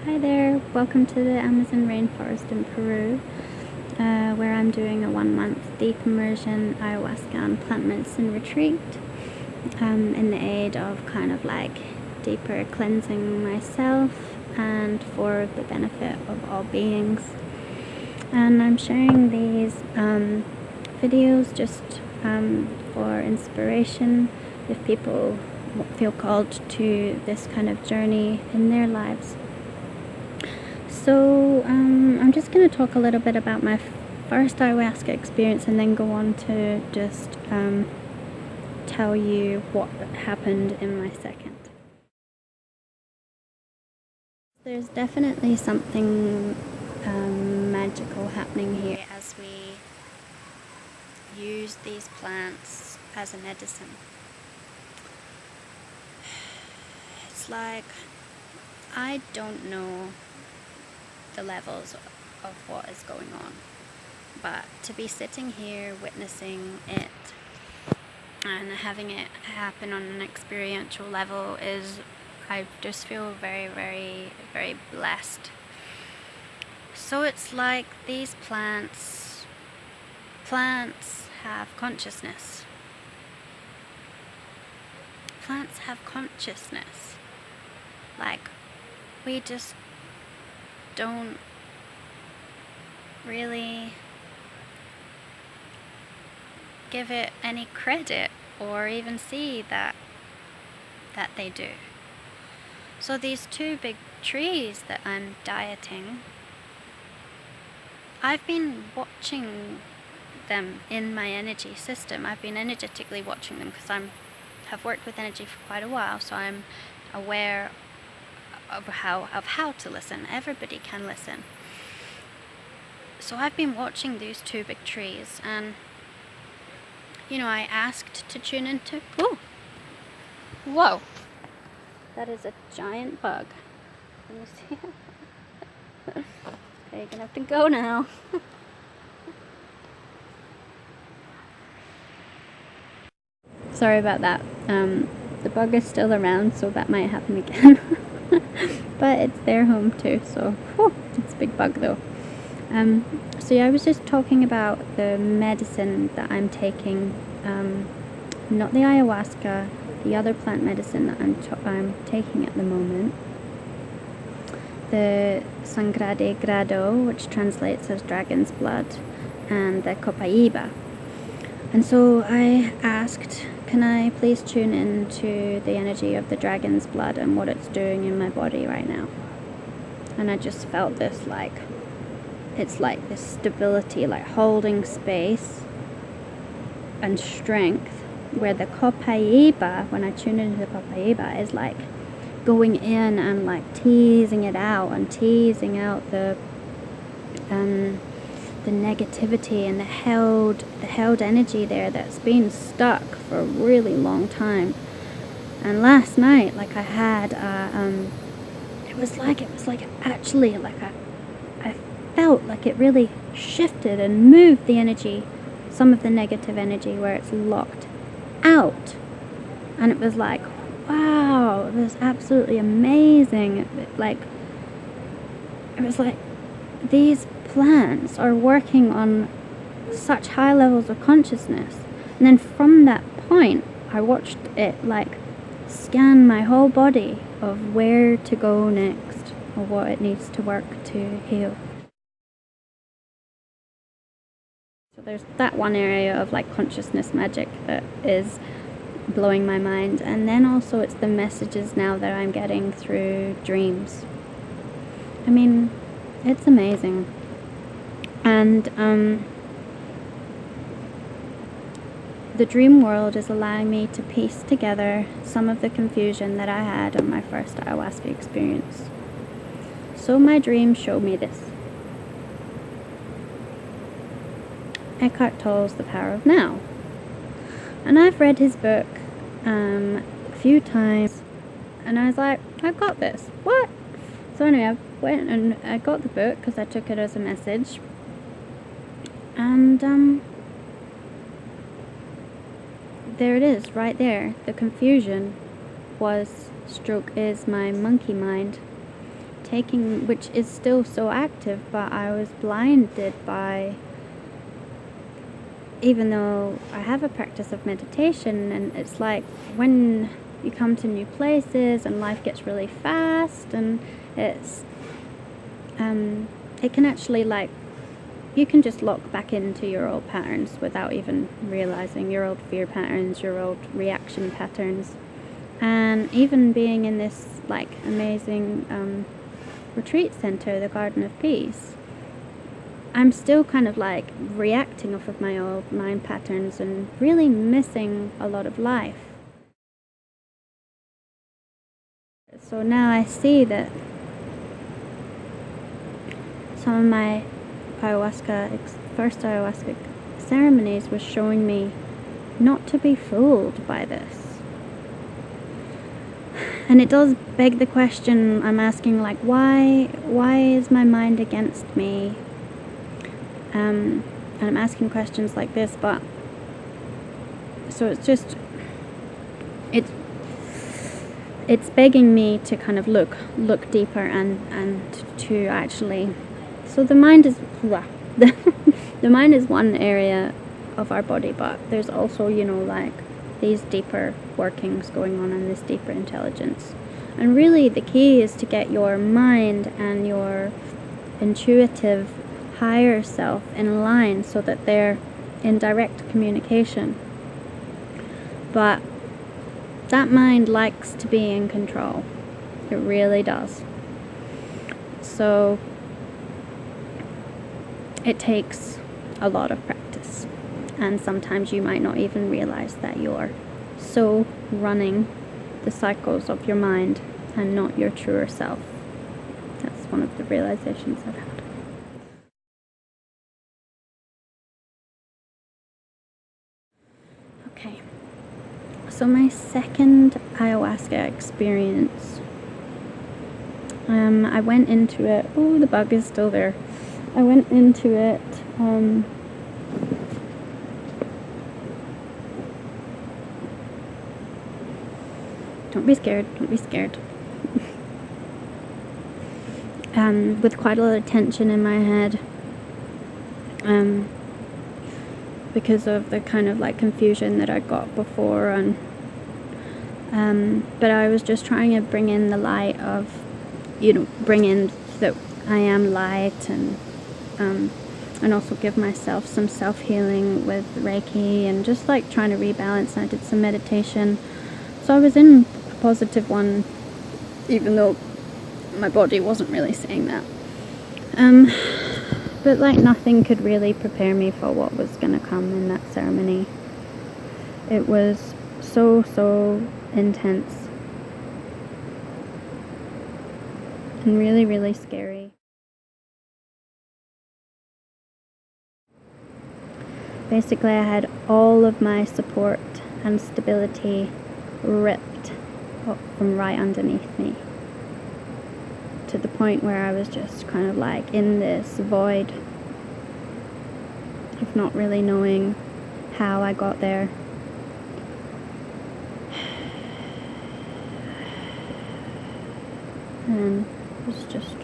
Hi there, welcome to the Amazon rainforest in Peru, where I'm doing a 1-month deep immersion ayahuasca and plant medicine retreat in the aid of kind of like deeper cleansing myself and for the benefit of all beings. And I'm sharing these videos just for inspiration if people feel called to this kind of journey in their lives. So I'm just going to talk a little bit about my first ayahuasca experience and then go on to just tell you what happened in my second. There's definitely something magical happening here as we use these plants as a medicine. It's like, I don't know the levels of what is going on, but to be sitting here witnessing it and having it happen on an experiential level is, I just feel very, very, very blessed. So it's like these plants have consciousness. Plants have consciousness. Like, we just don't really give it any credit or even see that they do. So these two big trees that I'm dieting, I've been watching them in my energy system. I've been energetically watching them because have worked with energy for quite a while, so I'm aware of how to listen. Everybody can listen. So I've been watching these two big trees, and I asked to tune into. Whoa! That is a giant bug. Can you see it? Okay, you're gonna have to go now. Sorry about that. The bug is still around, so that might happen again. But it's their home too, so it's a big bug though. So yeah, I was just talking about the medicine that I'm taking, not the ayahuasca, the other plant medicine that I'm taking at the moment, the sangre de grado, which translates as dragon's blood, and the copaiba. And so I asked, can I please tune into the energy of the dragon's blood and what it's doing in my body right now? And I just felt this, it's like this stability, like holding space and strength, where the copaiba, when I tune into the copaiba, is like going in and like teasing it out and teasing out the negativity and the held energy there that's been stuck for a really long time. And last night, like I had it was like actually like I felt like it really shifted and moved the energy, some of the negative energy where it's locked out. And it was like, wow, it was absolutely amazing. It was like these plants are working on such high levels of consciousness. And then from that point, I watched it like scan my whole body of where to go next or what it needs to work to heal. So there's that one area of like consciousness magic that is blowing my mind. And then also it's the messages now that I'm getting through dreams. I mean, it's amazing. And the dream world is allowing me to piece together some of the confusion that I had on my first ayahuasca experience. So my dream showed me this. Eckhart Tolle's The Power of Now. And I've read his book a few times, and I was like, I've got this. What? So anyway, I went and I got the book because I took it as a message. And there it is, right there. The confusion is my monkey mind taking, which is still so active, but I was blinded by, even though I have a practice of meditation, and it's like when you come to new places and life gets really fast, and it's it can actually, like, you can just lock back into your old patterns without even realizing, your old fear patterns, your old reaction patterns. And even being in this like amazing retreat center, the Garden of Peace, I'm still kind of like reacting off of my old mind patterns and really missing a lot of life. So now I see that some of my first ayahuasca ceremonies was showing me not to be fooled by this. And it does beg the question I'm asking, like, why is my mind against me? And I'm asking questions like this, but so it's begging me to kind of look deeper and to actually, so the mind is the mind is one area of our body, but there's also, like these deeper workings going on and this deeper intelligence. And really the key is to get your mind and your intuitive higher self in line so that they're in direct communication. But that mind likes to be in control. It really does. So it takes a lot of practice. And sometimes you might not even realize that you're so running the cycles of your mind and not your truer self. That's one of the realizations I've had. Okay. So my second ayahuasca experience, I went into it, oh, the bug is still there. I went into it, don't be scared, with quite a lot of tension in my head, because of the kind of like confusion that I got before, and but I was just trying to bring in the light of, bring in that I am light, and also give myself some self-healing with Reiki, and just like trying to rebalance. I did some meditation, so I was in a positive one, even though my body wasn't really saying that. But like nothing could really prepare me for what was going to come in that ceremony. It was so intense and really, really scary. Basically, I had all of my support and stability ripped up from right underneath me, to the point where I was just kind of like in this void of not really knowing how I got there. And it was just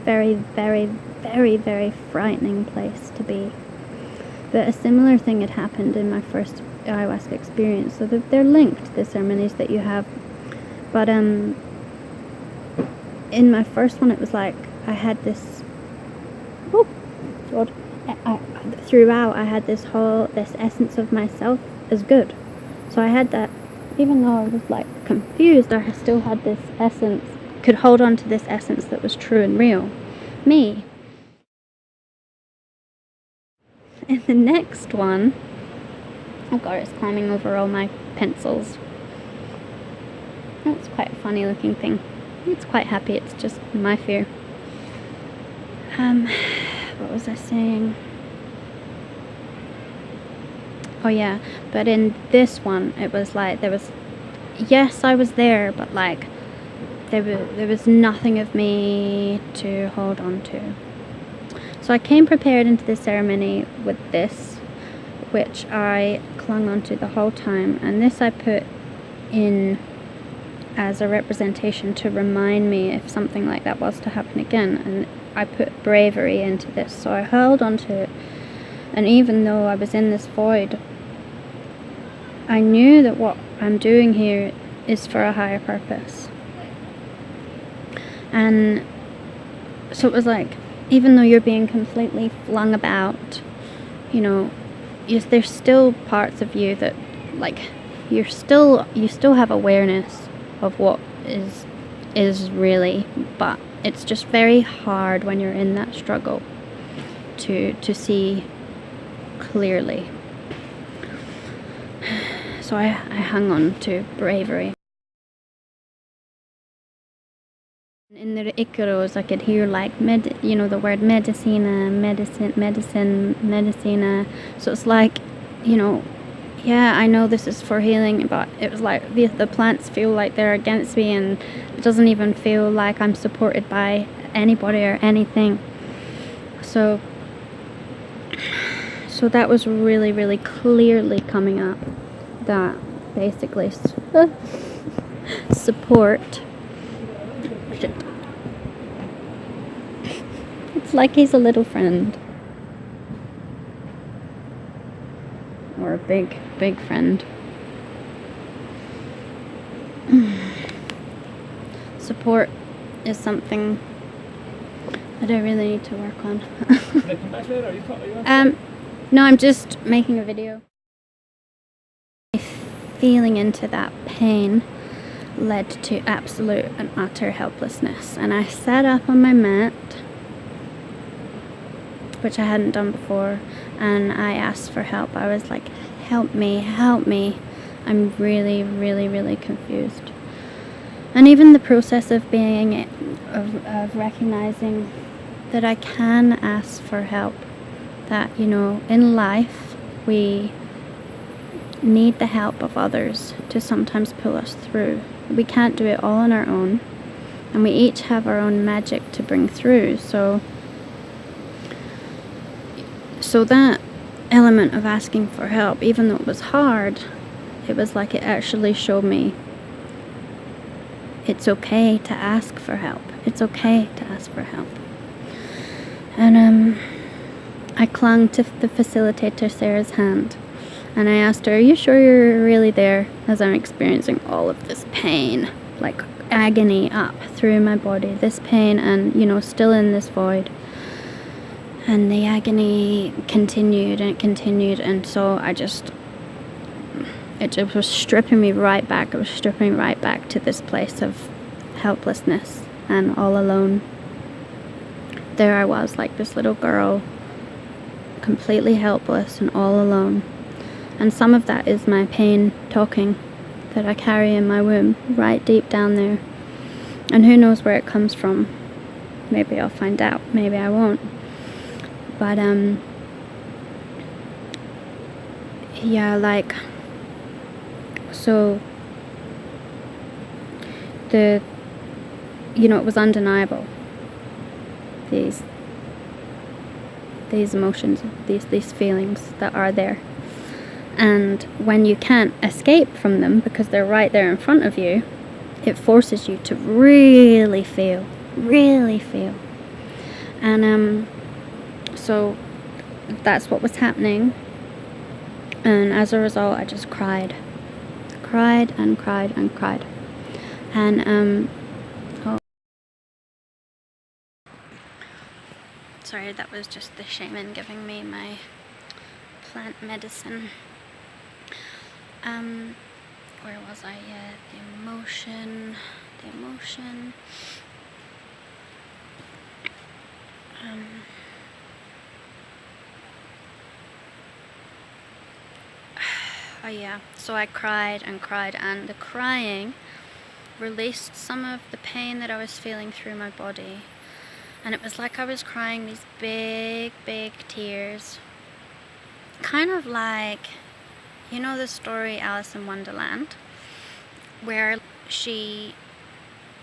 very, very, very, very frightening place to be. But a similar thing had happened in my first ayahuasca experience. So they're linked, the ceremonies that you have. But in my first one, it was like I had this, throughout I had this essence of myself as good. So I had that, even though I was like confused, I still had this essence, could hold on to this essence that was true and real, me. And the next one, oh god, it's climbing over all my pencils. That's quite a funny looking thing. It's quite happy, it's just my fear. What was I saying? Oh yeah, but in this one, it was like, yes, I was there, but like, there was nothing of me to hold on to. So I came prepared into the ceremony with this, which I clung onto the whole time, and this I put in as a representation to remind me if something like that was to happen again. And I put bravery into this, so I held on to it. And even though I was in this void, I knew that what I'm doing here is for a higher purpose. And so it was like, even though you're being completely flung about, you know, there's still parts of you that, like, you still have awareness of what is really, but it's just very hard when you're in that struggle to see clearly. So I hung on to bravery. In the Icaros, I could hear like the word medicina, medicina. So it's like, yeah, I know this is for healing, but it was like the plants feel like they're against me, and it doesn't even feel like I'm supported by anybody or anything. So that was really, really clearly coming up, that basically support. It's like he's a little friend. Or a big, big friend. Support is something that I really need to work on. Can I come back later? Are you no, I'm just making a video. Feeling into that pain led to absolute and utter helplessness. And I sat up on my mat, which I hadn't done before, and I asked for help. I was like, help me, help me. I'm really, really, really confused. And even the process of of recognizing that I can ask for help, that, in life we need the help of others to sometimes pull us through. We can't do it all on our own, and we each have our own magic to bring through. So that element of asking for help, even though it was hard, it was like it actually showed me it's okay to ask for help. It's okay to ask for help. And I clung to the facilitator, Sarah's hand, and I asked her, are you sure you're really there, as I'm experiencing all of this pain, like agony up through my body, this pain, and still in this void. And the agony continued and it continued, and so it just was stripping me right back. It was stripping me right back to this place of helplessness and all alone. There I was, like this little girl, completely helpless and all alone. And some of that is my pain talking that I carry in my womb, right deep down there. And who knows where it comes from. Maybe I'll find out, maybe I won't. But yeah, like, so it was undeniable, these emotions, these feelings that are there. And when you can't escape from them because they're right there in front of you, it forces you to really feel. And so that's what was happening. And as a result, I just cried and cried and cried. And sorry, that was just the shaman giving me my plant medicine. Where was I? The emotion. Oh yeah, so I cried and cried, and the crying released some of the pain that I was feeling through my body. And it was like I was crying these big, big tears. Kind of like, the story Alice in Wonderland, where she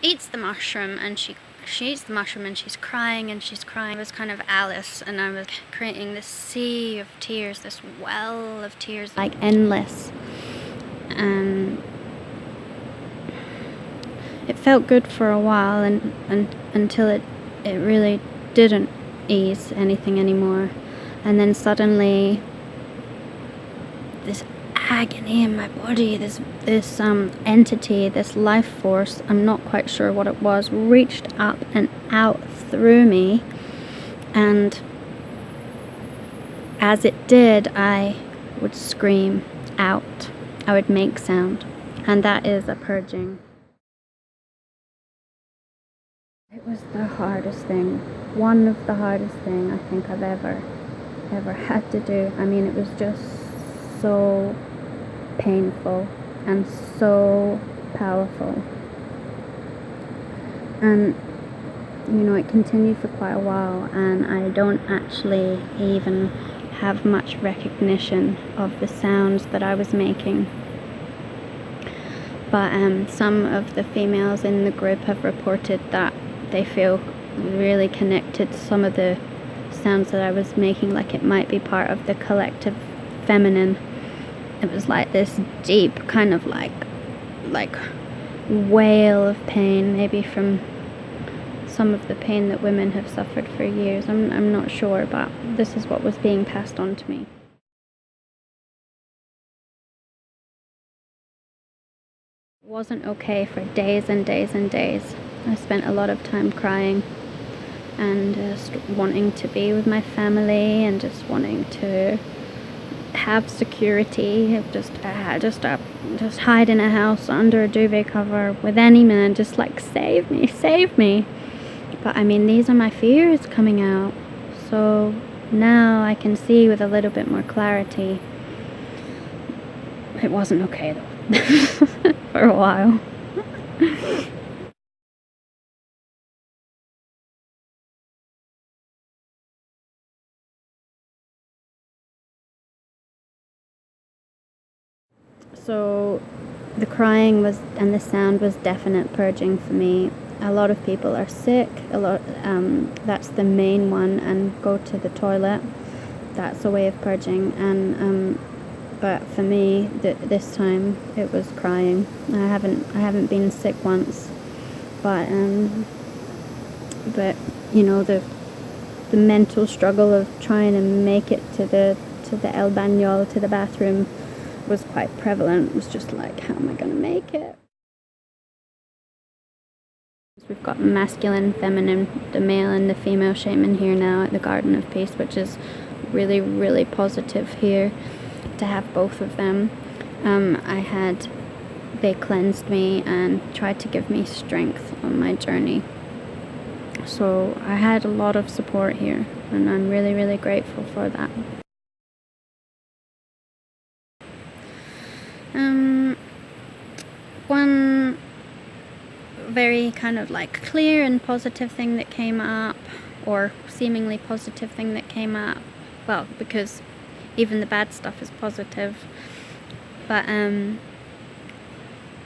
eats the mushroom and she eats the mushroom and she's crying and she's crying. It was kind of Alice, and I was creating this sea of tears, this well of tears, like endless. And it felt good for a while, and until it really didn't ease anything anymore. And then suddenly this agony in my body, this entity, this life force, I'm not quite sure what it was, reached up and out through me, and as it did, I would scream out. I would make sound, and that is a purging. It was the hardest thing, one of the hardest things I think I've ever had to do. I mean, it was just so painful and so powerful. And it continued for quite a while, and I don't actually even have much recognition of the sounds that I was making. But some of the females in the group have reported that they feel really connected to some of the sounds that I was making, like it might be part of the collective feminine. It was like this deep kind of like wail of pain, maybe from some of the pain that women have suffered for years. I'm not sure, but this is what was being passed on to me. It wasn't okay for days and days and days. I spent a lot of time crying and just wanting to be with my family and just wanting to have security, just hide in a house under a duvet cover with any man, just like save me. But I mean, these are my fears coming out, so now I can see with a little bit more clarity. It wasn't okay though for a while. So the crying and the sound was definite purging for me. A lot of people are sick, that's the main one, and go to the toilet. That's a way of purging. And but for me, this time it was crying. I haven't been sick once, but the mental struggle of trying to make it to the El Bañol, to the bathroom, was quite prevalent. It was just like, how am I going to make it? We've got masculine, feminine, the male and the female shaman here now at the Garden of Peace, which is really, really positive here to have both of them. They cleansed me and tried to give me strength on my journey. So I had a lot of support here, and I'm really, really grateful for that. One very kind of like clear and positive thing that came up, or seemingly positive thing that came up, well, because even the bad stuff is positive, but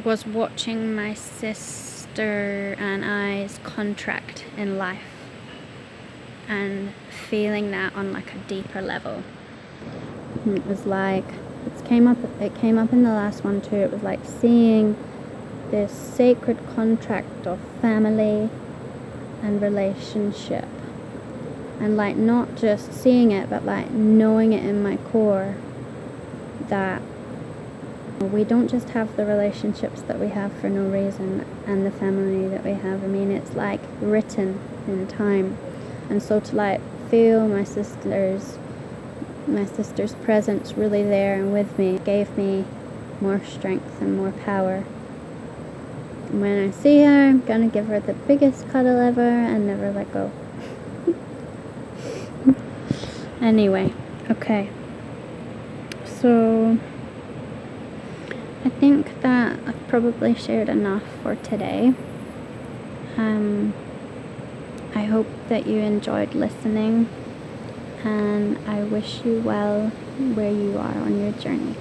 was watching my sister and I's contract in life and feeling that on like a deeper level. It was like, it came up in the last one too. It was like seeing this sacred contract of family and relationship, and like not just seeing it, but like knowing it in my core that we don't just have the relationships that we have for no reason, and the family that we have. I mean, it's like written in time. And so to like feel my sister's presence really there and with me gave me more strength and more power. And when I see her, I'm gonna give her the biggest cuddle ever and never let go. Anyway, okay. So I think that I've probably shared enough for today. I hope that you enjoyed listening, and I wish you well where you are on your journey.